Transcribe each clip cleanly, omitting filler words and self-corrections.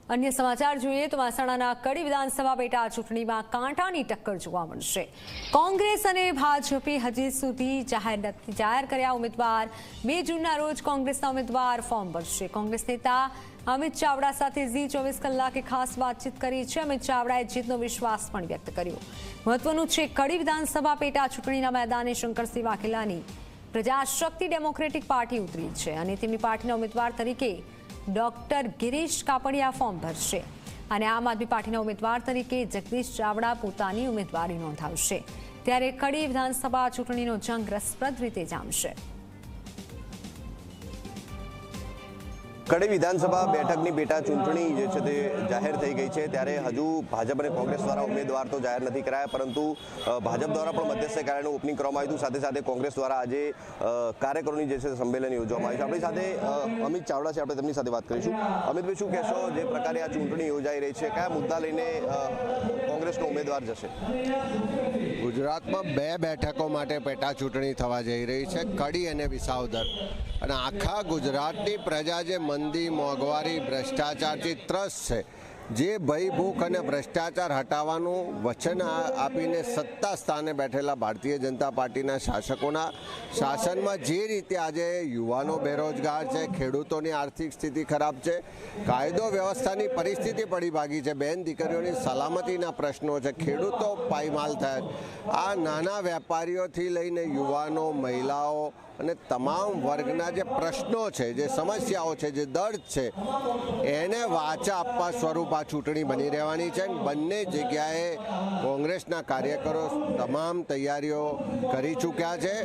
अन्य समाचार જોઈએ તો મહેસાણાના કડી વિધાનસભા પેટા ચૂંટણીમાં કાંટાની ટક્કર જોવા મળશે। કોંગ્રેસ અને ભાજપે હજી સુધી જાહેર કર્યા ઉમેદવાર 2 જૂનના રોજ કોંગ્રેસના ઉમેદવાર ફોર્મ ભરશે। કોંગ્રેસ નેતા અમિત ચાવડા સાથે ઝી 24 કલાકે ખાસ વાતચીત કરી છે। અમિત ચાવડાએ જીતનો વિશ્વાસ પણ વ્યક્ત કર્યો। મહત્વનું છે કડી વિધાનસભા પેટા ચૂંટણીના મેદાને શંકરસિંહ વાઘેલાની પ્રજાશક્તિ ડેમોક્રેટિક પાર્ટી ઉતરી છે અને તેમની પાર્ટીના ઉમેદવાર તરીકે ડોક્ટર ગિરીશ કાપડિયા ફોર્મ ભરશે અને આમ આદમી પાર્ટીના ઉમેદવાર તરીકે જગદીશ ચાવડા પોતાની ઉમેદવારી નોંધાવશે। ત્યારે કડી વિધાનસભા ચૂંટણીનો જંગ રસપ્રદ રીતે જામશે। કડી વિધાનસભા બેઠકની પેટા ચૂંટણી જે છે તે જાહેર થઈ ગઈ છે। ત્યારે હજુ ભાજપ અને કોંગ્રેસ દ્વારા ઉમેદવાર તો જાહેર નથી કરાયા, પરંતુ ભાજપ દ્વારા પણ મધ્યસ્થ કાર્યાલયનું ઓપનિંગ કરવામાં આવ્યું। સાથે સાથે કોંગ્રેસ દ્વારા આજે કાર્યકરોની જે છે સંમેલન યોજવામાં આવ્યું છે। આપણી સાથે અમિત ચાવડા છે, આપણે તેમની સાથે વાત કરીશું। અમિતભાઈ, શું કહેશો જે પ્રકારે આ ચૂંટણી યોજાઈ રહી છે, કયા મુદ્દા લઈને કોંગ્રેસનો ઉમેદવાર જશે? ગુજરાતમાં 2 બેઠકો માટે પેટા ચૂંટણી થવા જઈ રહી છે, કડી અને વિસાવદર, અને આખા ગુજરાતની પ્રજા જે મંદી, મોંઘવારી, ભ્રષ્ટાચારથી ત્રસ્ત છે, જે ભય, ભૂખ અને ભ્રષ્ટાચાર હટાવવાનું વચન આપીને સત્તા સ્થાને બેઠેલા ભારતીય જનતા પાર્ટીના શાસકોના શાસનમાં જે રીતે આજે યુવાનો બેરોજગાર છે, ખેડૂતોની આર્થિક સ્થિતિ ખરાબ છે, કાયદો વ્યવસ્થાની પરિસ્થિતિ પડી ભાગી છે, બહેન દીકરીઓની સલામતીના પ્રશ્નો છે, ખેડૂતો પાયમાલ થયા, આ નાના વેપારીઓથી લઈને યુવાનો, મહિલાઓ અને તમામ વર્ગના જે પ્રશ્નો છે, જે સમસ્યાઓ છે, જે દર્દ છે, એને વાચા આપવા સ્વરૂપ આ ચૂંટણી બની રહેવાની છે। બંને જગ્યાએ કોંગ્રેસના કાર્યકરો તમામ તૈયારીઓ કરી ચૂક્યા છે।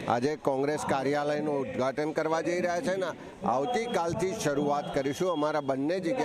આજે કોંગ્રેસ કાર્યાલયનું ઉદ્ઘાટન કરવા જઈ રહ્યા છે ને આવતીકાલથી શરૂઆત કરીશું। અમારા બંને જગ્યાએ